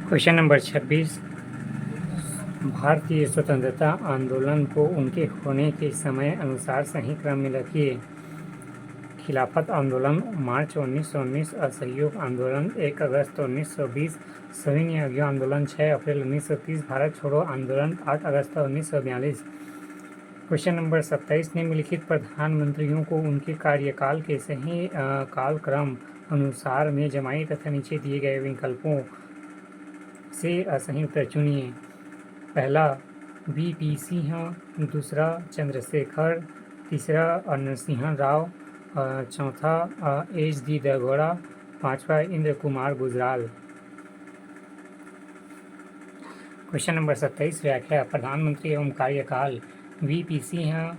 Question number 26, भारतीय स्वतंत्रता आंदोलन को उनके होने के समय अनुसार सही क्रम में रखिए। खिलाफत आंदोलन मार्च 1919, असहयोग आंदोलन 1 अगस्त 1920, सविनय अवज्ञा आंदोलन 6 अप्रैल 1930, भारत छोड़ो आंदोलन 8 अगस्त 1942। क्वेश्चन नंबर 27, निम्नलिखित प्रधानमंत्रियों को उनके कार्यकाल के सही कालक्रम अनुसार में जमाई तथा नीचे दिए गए विकल्पों से सही उत्तर चुनिए। पहला वीपी सिंह, दूसरा चंद्रशेखर, तीसरा नरसिंह राव, चौथा एच.डी. देवेगौड़ा, पांचवा इंद्र कुमार गुजराल। क्वेश्चन नंबर 27, व्याख्या। प्रधानमंत्री एवं कार्यकाल वीपी सिंह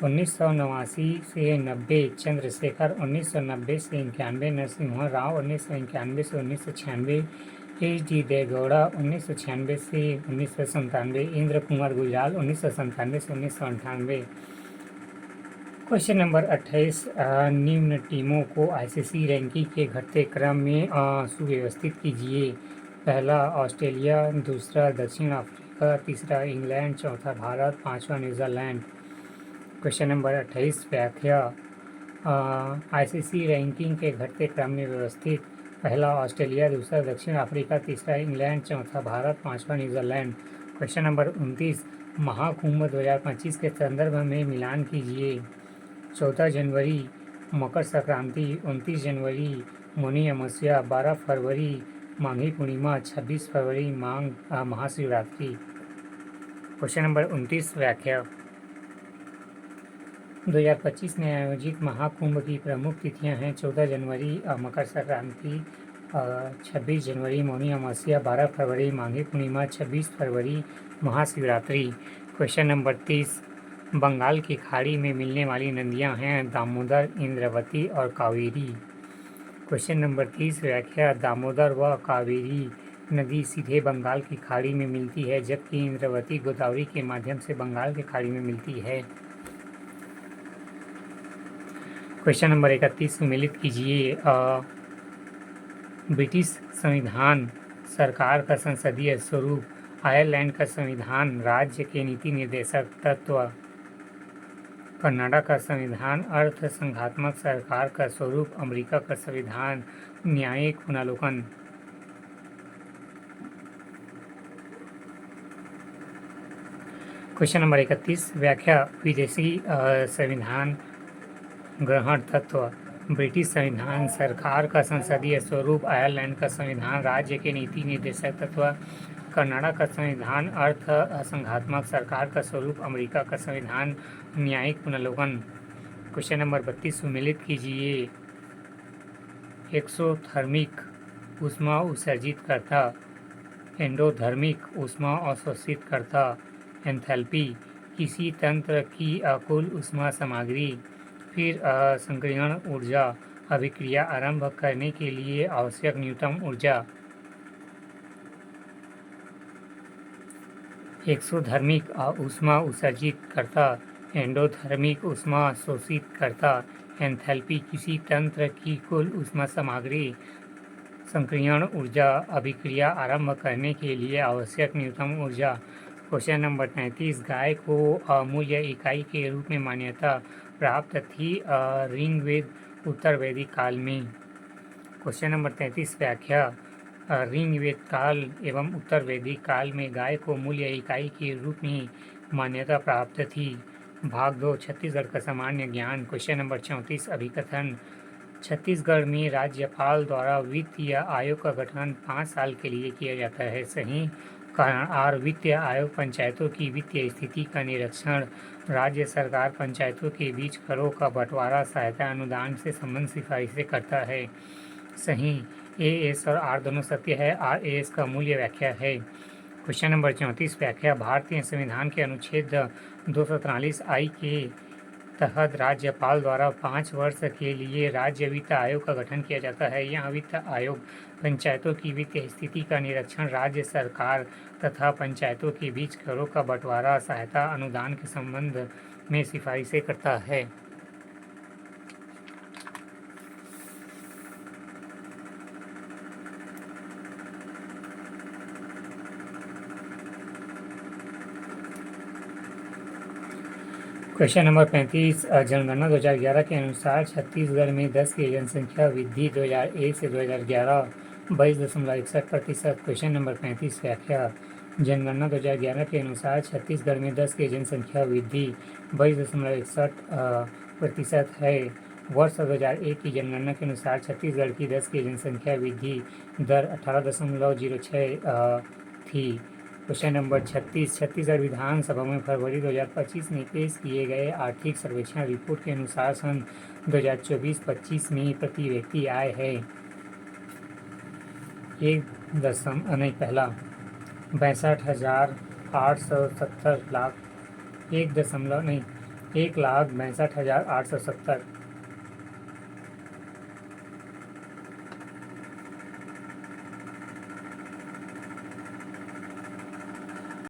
1989 से 90, चंद्रशेखर 1990 से 91, नरसिंह राव 1991 से 1996, एच.डी. देवेगौड़ा 1996 से 1997, इंद्र कुमार गुजराल 1997 से 1998। क्वेश्चन नंबर 28, निम्न टीमों को आईसीसी रैंकिंग के घटते क्रम में सुव्यवस्थित कीजिए। पहला ऑस्ट्रेलिया, दूसरा दक्षिण अफ्रीका, तीसरा इंग्लैंड, चौथा भारत, पांचवा न्यूजीलैंड। क्वेश्चन नंबर 28, व्याख्या। आईसीसी रैंकिंग के घटते क्रम में व्यवस्थित। पहला ऑस्ट्रेलिया, दूसरा दक्षिण अफ्रीका, तीसरा इंग्लैंड, चौथा भारत, पांचवा न्यूजीलैंड। क्वेश्चन नंबर 29, महाकुंभ 2025 के संदर्भ में मिलान कीजिए। 14 जनवरी मकर संक्रांति, 29 जनवरी मौनी अमावस्या, 12 फरवरी माघी पूर्णिमा, 26 फरवरी महाशिवरात्रि। क्वेश्चन नंबर 29, व्याख्या। 2025 में आयोजित महाकुंभ की प्रमुख तिथियां हैं 14 जनवरी मकर संक्रांति, 26 जनवरी मौनी अमावस्या, 12 फरवरी माघी पूर्णिमा, 26 फरवरी महाशिवरात्रि। क्वेश्चन नंबर 30, बंगाल की खाड़ी में मिलने वाली नदियां हैं दामोदर, इंद्रावती और कावेरी। क्वेश्चन नंबर 30, व्याख्या। दामोदर व कावेरी नदी सीधे बंगाल की खाड़ी में मिलती है, जबकि इंद्रावती गोदावरी के माध्यम से बंगाल की खाड़ी में मिलती है। क्वेश्चन नंबर 31, सम्मिलित कीजिए। ब्रिटिश संविधान सरकार का संसदीय स्वरूप, आयरलैंड का संविधान राज्य के नीति निर्देशक तत्व, कनाडा का संविधान अर्थ संघात्मक सरकार का स्वरूप, अमेरिका का संविधान न्यायिक पुनर्विलोकन। क्वेश्चन नंबर 31, व्याख्या। विदेशी संविधान ग्रहण तत्व, ब्रिटिश संविधान सरकार का संसदीय स्वरूप, आयरलैंड का संविधान राज्य के नीति निर्देशक तत्व, कनाडा का संविधान अर्थ संघात्मक सरकार का स्वरूप, अमेरिका का संविधान न्यायिक पुनर्विलोकन। क्वेश्चन नंबर 32, सम्मिलित कीजिए। एक्सोथर्मिक ऊष्मा उत्सर्जित करता, एंडोथर्मिक ऊष्मा अवशोषित करता, एंथैल्पी किसी तंत्र की कुल ऊष्मा सामग्री, फिर संक्रियण ऊर्जा, अभिक्रिया आरंभ करने के लिए आवश्यक न्यूनतम ऊर्जा। एक्सोथर्मिक ऊष्मा उत्सर्जित करता, एंडोथर्मिक ऊष्मा शोषित करता, एंथैल्पी किसी तंत्र की कुल ऊष्मा सामग्री, संक्रियण ऊर्जा, अभिक्रिया आरंभ करने के लिए आवश्यक न्यूनतम ऊर्जा। क्वेश्चन नंबर 33, गाय को अमूल्य इकाई के रूप में मान्यता प्राप्त थी ऋग्वेद उत्तर वैदिक काल में। क्वेश्चन नंबर 33, व्याख्या। ऋग्वेद काल एवं उत्तर वैदिक काल में गाय को मूल्य इकाई के रूप में मान्यता प्राप्त थी। भाग 2, छत्तीसगढ़ का सामान्य ज्ञान। Question number 34, अभिकथन। छत्तीसगढ़ में राज्यपाल द्वारा वित्तीय आयोग का गठन 5 साल के लिए किया जाता है। सही कारण आर, वित्तीय आयोग पंचायतों की वित्तीय स्थिति का निरीक्षण, राज्य सरकार पंचायतों के बीच करों का बंटवारा, सहायता अनुदान से संबंध सिफारिशें करता है। सही ए, एस और आर दोनों सत्य है। आर ए एस का मूल्य व्याख्या है। क्वेश्चन नंबर 34, व्याख्या। भारतीय संविधान के अनुच्छेद 243 आई के तहत राज्यपाल द्वारा 5 वर्ष के लिए राज्य वित्त आयोग का गठन किया जाता है। यह वित्त आयोग पंचायतों की वित्तीय स्थिति का निरीक्षण, राज्य सरकार तथा पंचायतों के बीच करों का बंटवारा, सहायता अनुदान के संबंध में सिफारिशें करता है। क्वेश्चन नंबर 35 जनगणना 2011 के अनुसार छत्तीसगढ़ में 10 की जनसंख्या वृद्धि 2001 से 2011 22.61%। क्वेश्चन नंबर 35 व्याख्या। जनगणना 2011 के अनुसार छत्तीसगढ़ में 10 की जनसंख्या वृद्धि 22.61% है। वर्ष 2001 की जनगणना के अनुसार छत्तीसगढ़ की 10 की जनसंख्या वृद्धि दर 18.06 थी। क्वेश्चन नंबर 36 छत्तीसगढ़ विधानसभा में फरवरी 2025 में पेश किए गए आर्थिक सर्वेक्षण रिपोर्ट के अनुसार सन 2024-25 में प्रति व्यक्ति आय है पहला 1,62,870 लाख 1,62,870